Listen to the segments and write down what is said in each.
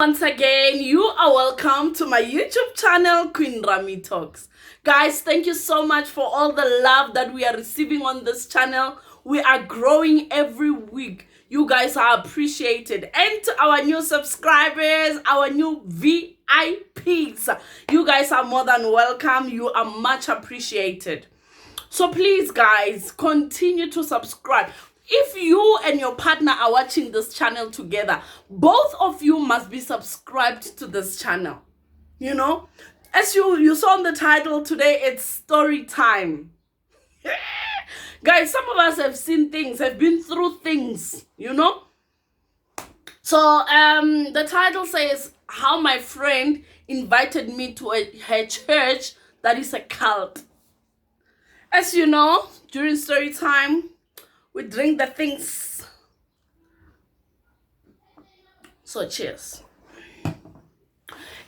Once again, you are welcome to my YouTube channel, Queen Rami Talks. Guys, thank you so much for all the love that we are receiving on this channel. We are growing every week. You guys are appreciated. And to our new subscribers, our new VIPs, you guys are more than welcome. You are much appreciated. So please, guys, continue to subscribe. If you and your partner are watching this channel together, both of you must be subscribed to this channel. You know, as you saw in the title today, it's story time. Guys, some of us have seen things, have been through things, you know. So the title says, how my friend invited me to her church that is a cult. As you know, during story time, we drink the things. So cheers.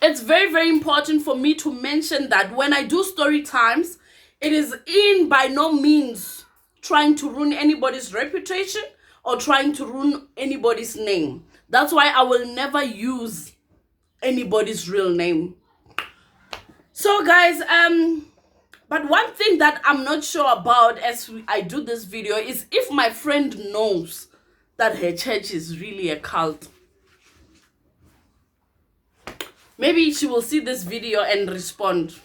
It's very, very important for me to mention that when I do story times, it is by no means trying to ruin anybody's reputation or trying to ruin anybody's name. That's why I will never use anybody's real name. So guys, but one thing that I'm not sure about as I do this video is if my friend knows that her church is really a cult. Maybe she will see this video and respond.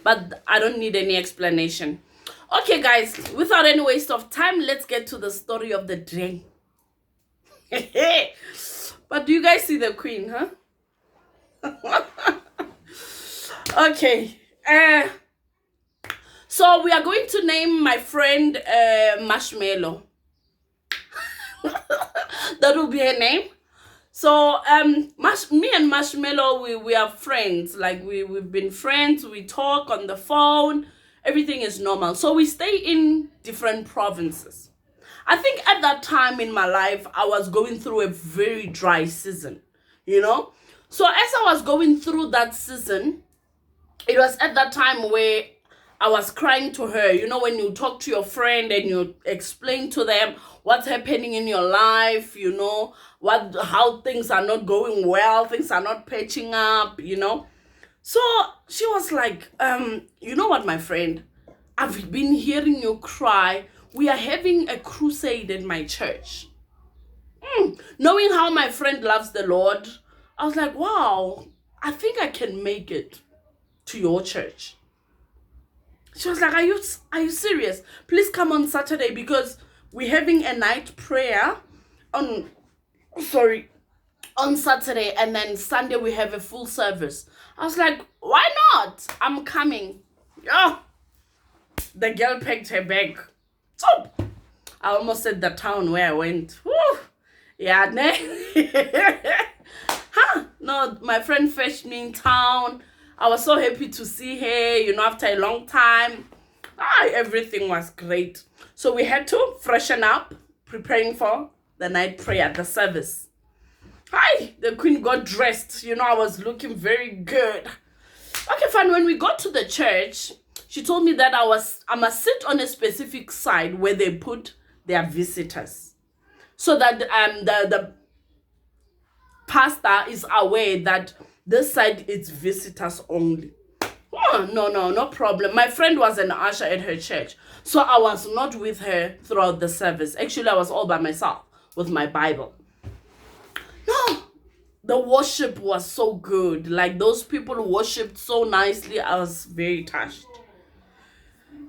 But I don't need any explanation. Okay, guys, without any waste of time, let's get to the story of the day. But do you guys see the queen, huh? Okay. So we are going to name my friend Marshmallow. That will be her name. So me and Marshmallow, we are friends. Like we've been friends. We talk on the phone. Everything is normal. So we stay in different provinces. I think at that time in my life, I was going through a very dry season, you know. So as I was going through that season, it was at that time where I was crying to her. You know, when you talk to your friend and you explain to them what's happening in your life, you know, how things are not going well, things are not patching up, you know. So she was like, you know what, my friend, I've been hearing you cry. We are having a crusade in my church. Knowing how my friend loves the Lord, I was like, wow, I think I can make it to your church. She was like, are you serious? Please come on Saturday because we're having a night prayer on Saturday, and then Sunday we have a full service. I was like, why not? I'm coming. Oh, the girl packed her bag. So I almost said the town where I went. Whew. Yeah, huh? No, my friend fetched me in town. I was so happy to see her, you know, after a long time. Everything was great. So we had to freshen up, preparing for the night prayer, the service. The queen got dressed. You know, I was looking very good. Okay, fine. When we got to the church, she told me that I must sit on a specific side where they put their visitors. So that the pastor is aware that this side is visitors only. Oh, no problem. My friend was an usher at her church. So I was not with her throughout the service. Actually, I was all by myself with my Bible. No, the worship was so good. Like those people worshiped so nicely. I was very touched.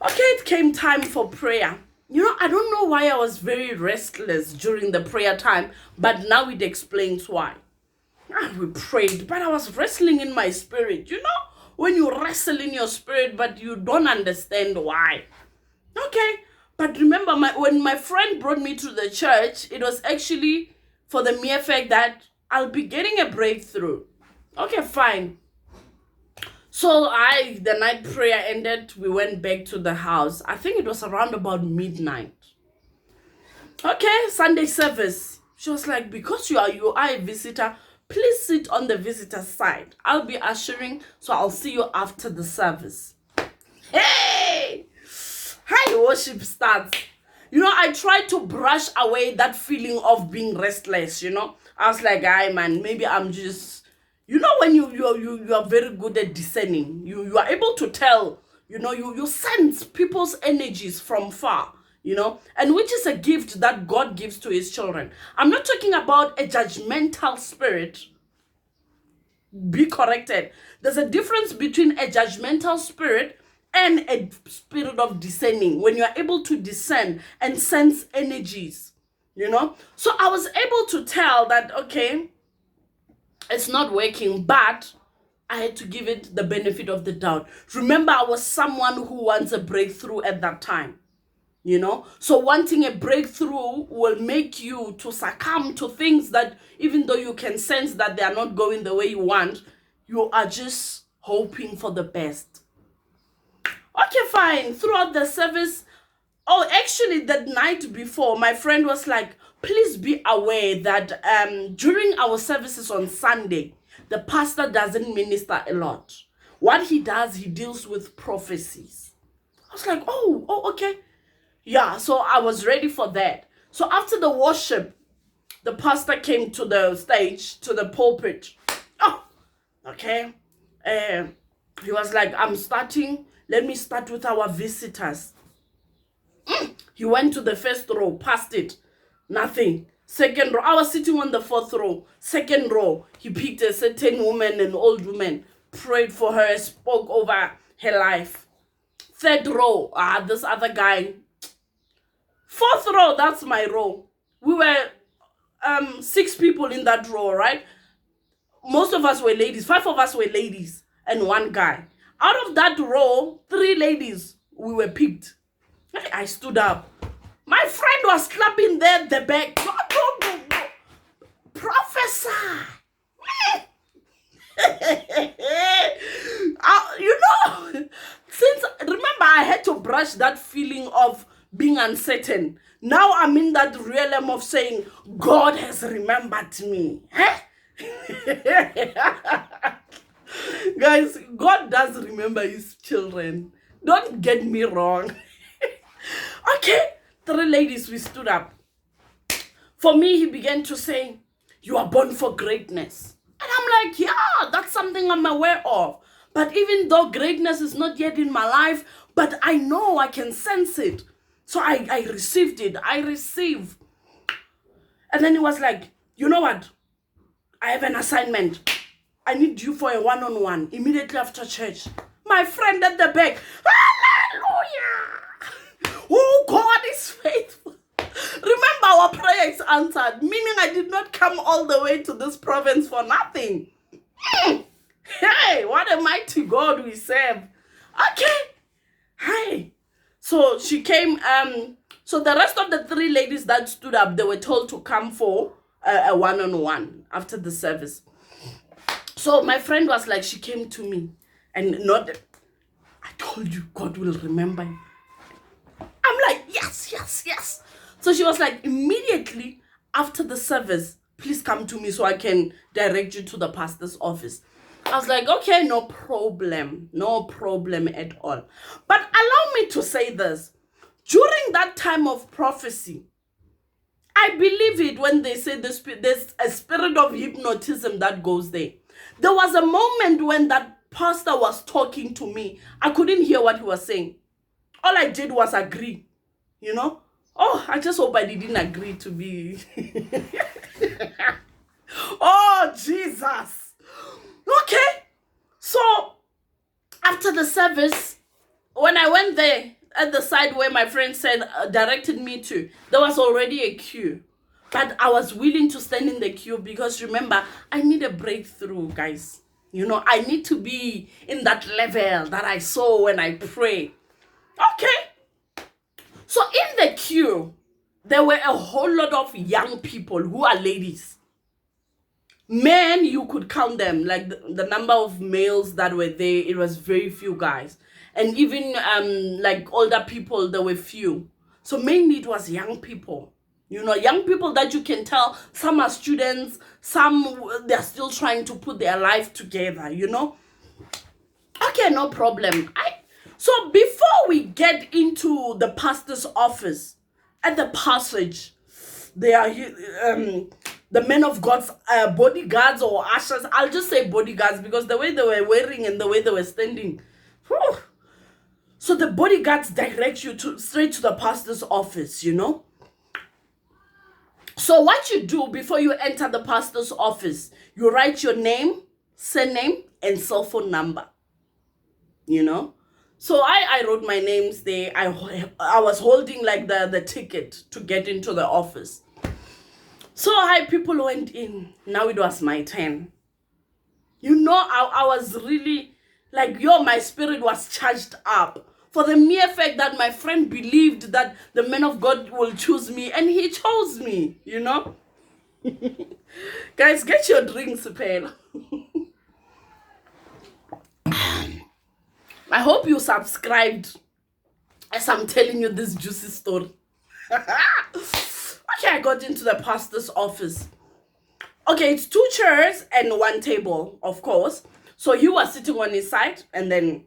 Okay, it came time for prayer. You know, I don't know why I was very restless during the prayer time, but now it explains why. We prayed, but I was wrestling in my spirit. You know, when you wrestle in your spirit, but you don't understand why. Okay, but remember, when my friend brought me to the church, it was actually for the mere fact that I'll be getting a breakthrough. Okay, fine. So the night prayer ended. We went back to the house. I think it was around about midnight. Okay, Sunday service. She was like, because you are a visitor, please sit on the visitor side. I'll be ushering, so I'll see you after the service. Hey! Hi, worship starts. You know, I tried to brush away that feeling of being restless, you know. I was like, "Aye, man, maybe I'm just, when you are very good at discerning, you are able to tell, you sense people's energies from far, and which is a gift that God gives to his children. I'm not talking about a judgmental spirit. Be corrected. There's a difference between a judgmental spirit and a spirit of discerning, when you are able to discern and sense energies, So I was able to tell that, okay, it's not working, but I had to give it the benefit of the doubt. Remember, I was someone who wants a breakthrough at that time. So wanting a breakthrough will make you to succumb to things that, even though you can sense that they are not going the way you want, you are just hoping for the best. Okay, fine. Throughout the service, actually that night before, my friend was like, please be aware that during our services on Sunday, the pastor doesn't minister a lot. What he does, he deals with prophecies. I was like, oh, okay. Yeah, so I was ready for that. So after the worship, the pastor came to the stage, to the pulpit. Oh, okay. He was like, let me start with our visitors. He went to the first row, passed it, nothing. Second row, I was sitting on the fourth row. Second row, he picked a certain woman, an old woman, prayed for her, spoke over her life. Third row, this other guy. Fourth row, that's my row. We were 6 people in that row, right? Most of us were ladies. 5 of us were ladies and 1 guy. Out of that row, 3 ladies, we were picked. I stood up. My friend was clapping there at the back. No. Professor. Since, remember, I had to brush that feeling of being uncertain. Now I'm in that realm of saying, God has remembered me. Guys, God does remember his children. Don't get me wrong. Okay, 3 ladies, we stood up. For me, he began to say, you are born for greatness. And I'm like, yeah, that's something I'm aware of. But even though greatness is not yet in my life, but I know, I can sense it. So I received it. I receive. And then he was like, you know what? I have an assignment. I need you for a one-on-one immediately after church. My friend at the back, hallelujah! Oh, God is faithful. Remember, our prayer is answered, meaning I did not come all the way to this province for nothing. Hey, what a mighty God we serve. Okay. Hey. So she came, so the rest of the 3 ladies that stood up, they were told to come for a one-on-one after the service. So my friend was like, she came to me and I told you, God will remember you. I'm like, yes. So she was like, immediately after the service, please come to me so I can direct you to the pastor's office. I was like, okay, no problem at all. But allow me to say this. During that time of prophecy, I believe it when they say there's a spirit of hypnotism that goes there. There was a moment when that pastor was talking to me. I couldn't hear what he was saying. All I did was agree, Oh, I just hope I didn't agree to be. Oh, Jesus. Okay. So, after the service, when I went there, at the side where my friend said, directed me to, there was already a queue. But I was willing to stand in the queue because, remember, I need a breakthrough, guys. I need to be in that level that I saw when I pray. Okay. So in the queue, there were a whole lot of young people who are ladies. Men, you could count them, like the number of males that were there, it was very few guys. And even like older people, there were few. So mainly it was young people. Young people that you can tell, some are students, some they're still trying to put their life together, Okay, no problem. So before we get into the pastor's office, at the passage, the men of God's bodyguards or ushers. I'll just say bodyguards because the way they were wearing and the way they were standing. Whew. So the bodyguards direct you straight to the pastor's office, you know. So what you do before you enter the pastor's office, you write your name, surname, and cell phone number, you know. So I wrote my names there. I was holding like the ticket to get into the office. So people went in. Now it was my turn. You know, I was really like, my spirit was charged up for the mere fact that my friend believed that the man of God will choose me, and he chose me, you know. Guys, get your drinks, Pale. I hope you subscribed as I'm telling you this juicy story. Okay, I got into the pastor's office. Okay, it's 2 chairs and 1 table, of course. So he was sitting on his side, and then,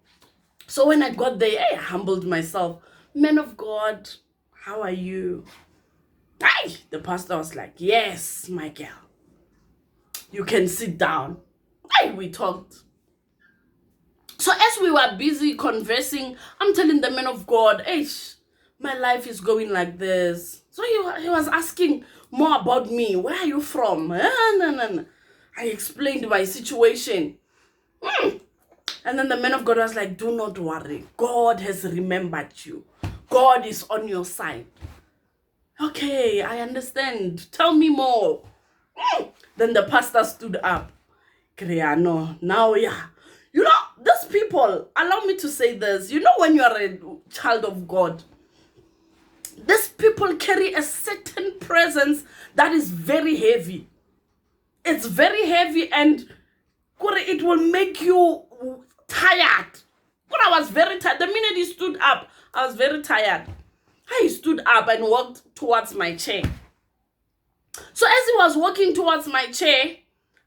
so when I got there, I humbled myself. Man of God, how are you? The pastor was like, yes, my girl. You can sit down. We talked. So as we were busy conversing, I'm telling the man of God, my life is going like this. So he was asking more about me. Where are you from? I explained my situation. And then the man of God was like, do not worry. God has remembered you. God is on your side. Okay, I understand. Tell me more. Then the pastor stood up. Creano, now, you know, these people, allow me to say this. You know, when you are a child of God, these people carry a certain presence that is very heavy. It's very heavy, and it will make you tired. I was very tired. The minute he stood up, I was very tired. I stood up and walked towards my chair. So as he was walking towards my chair,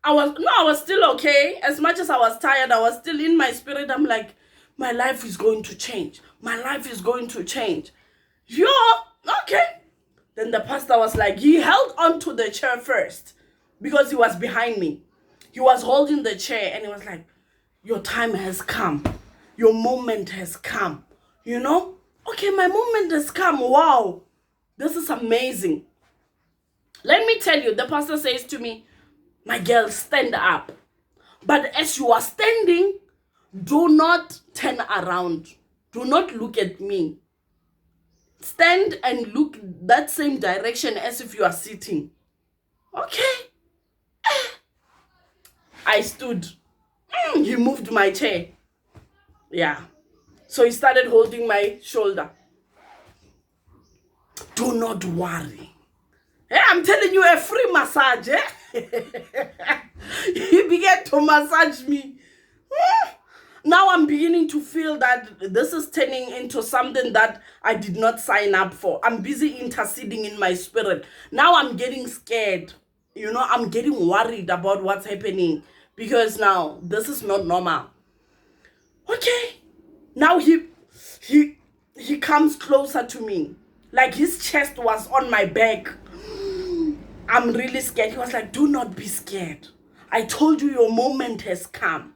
I was still okay. As much as I was tired, I was still in my spirit. I'm like, my life is going to change. My life is going to change. Okay. Then the pastor was like, he held on to the chair first because he was behind me. He was holding the chair and he was like, your time has come. Your moment has come. You know? Okay, my moment has come. Wow. This is amazing. Let me tell you, the pastor says to me, my girl, stand up. But as you are standing, do not turn around. Do not look at me. Stand and look that same direction as if you are sitting. Okay. I stood. He moved my chair. Yeah. So he started holding my shoulder. Do not worry. I'm telling you, a free massage. He began to massage me. Now I'm beginning to feel that this is turning into something that I did not sign up for. I'm busy interceding in my spirit. Now I'm getting scared. You know, I'm getting worried about what's happening because now this is not normal. Okay. Now he comes closer to me. Like his chest was on my back. I'm really scared. He was like, do not be scared. I told you your moment has come.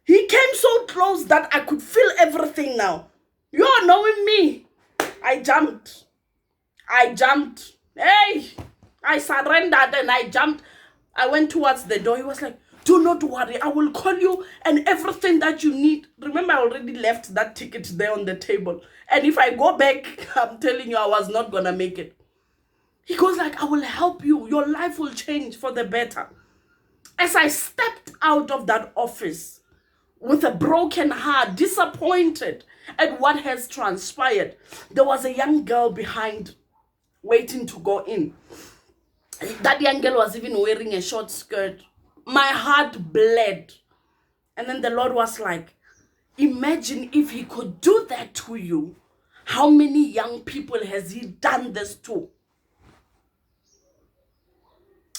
He came so close that I could feel everything now. You're knowing me. I jumped. Hey, I surrendered and I jumped. I went towards the door. He was like, do not worry. I will call you and everything that you need. Remember, I already left that ticket there on the table. And if I go back, I'm telling you, I was not going to make it. He goes like, I will help you. Your life will change for the better. As I stepped out of that office with a broken heart, disappointed at what has transpired, there was a young girl behind waiting to go in. That young girl was even wearing a short skirt. My heart bled. And then the Lord was like, imagine if he could do that to you. How many young people has he done this to?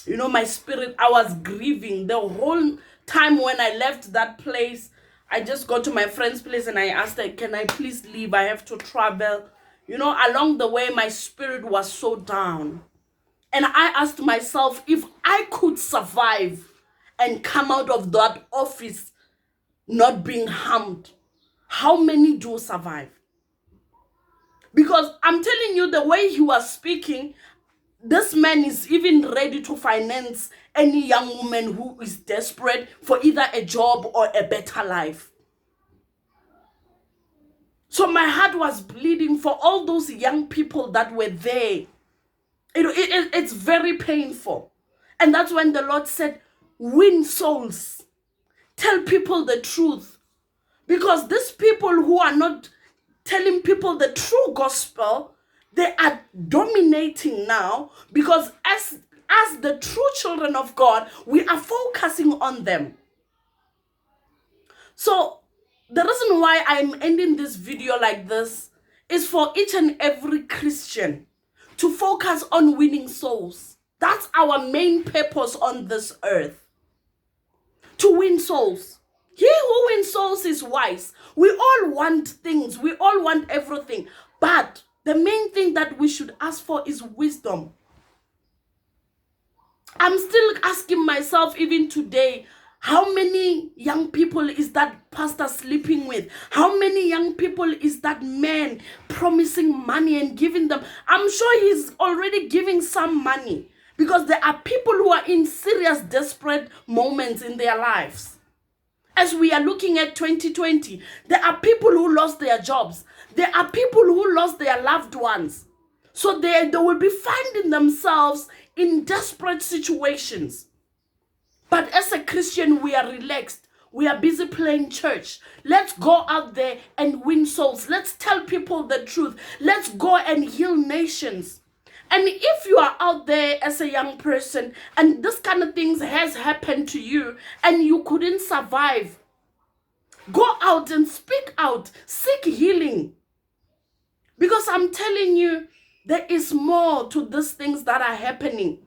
You know, my spirit, I was grieving the whole time when I left that place. I just got to my friend's place and I asked her, can I please leave? I have to travel. You know, along the way, my spirit was so down. And I asked myself, if I could survive and come out of that office not being harmed, how many do survive? Because I'm telling you, the way he was speaking, this man is even ready to finance any young woman who is desperate for either a job or a better life. So my heart was bleeding for all those young people that were there. It's very painful. And that's when the Lord said, win souls. Tell people the truth. Because these people who are not telling people the true gospel, they are dominating now, because as the true children of God, we are focusing on them. So the reason why I'm ending this video like this is for each and every Christian to focus on winning souls. That's our main purpose on this earth. To win souls. He who wins souls is wise. We all want things. We all want everything. But the main thing that we should ask for is wisdom. I'm still asking myself even today, how many young people is that pastor sleeping with? How many young people is that man promising money and giving them? I'm sure he's already giving some money, because there are people who are in serious, desperate moments in their lives. As we are looking at 2020, there are people who lost their jobs. There are people who lost their loved ones. So they will be finding themselves in desperate situations. But as a Christian, we are relaxed. We are busy playing church. Let's go out there and win souls. Let's tell people the truth. Let's go and heal nations. And if you are out there as a young person and this kind of things has happened to you and you couldn't survive, go out and speak out. Seek healing. Because I'm telling you, there is more to these things that are happening.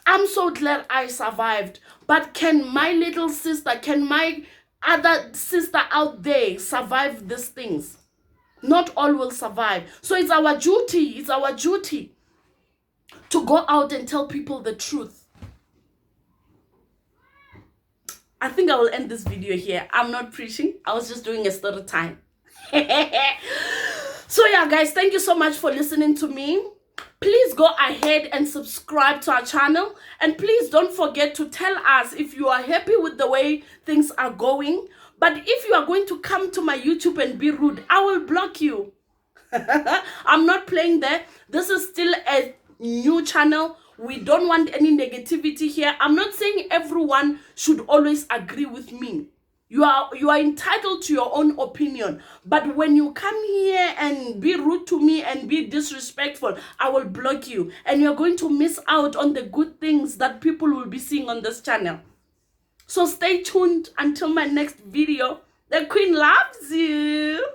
I'm so glad I survived. But can my little sister, can my other sister out there survive these things? Not all will survive. So it's our duty to go out and tell people the truth. I think I will end this video here. I'm not preaching. I was just doing a story time. So yeah, guys, thank you so much for listening to me. Please go ahead and subscribe to our channel. And please don't forget to tell us if you are happy with the way things are going. But if you are going to come to my YouTube and be rude, I will block you. I'm not playing there. This is still a new channel. We don't want any negativity here. I'm not saying everyone should always agree with me. You are entitled to your own opinion. But when you come here and be rude to me and be disrespectful, I will block you. And you're going to miss out on the good things that people will be seeing on this channel. So stay tuned until my next video. The Queen loves you.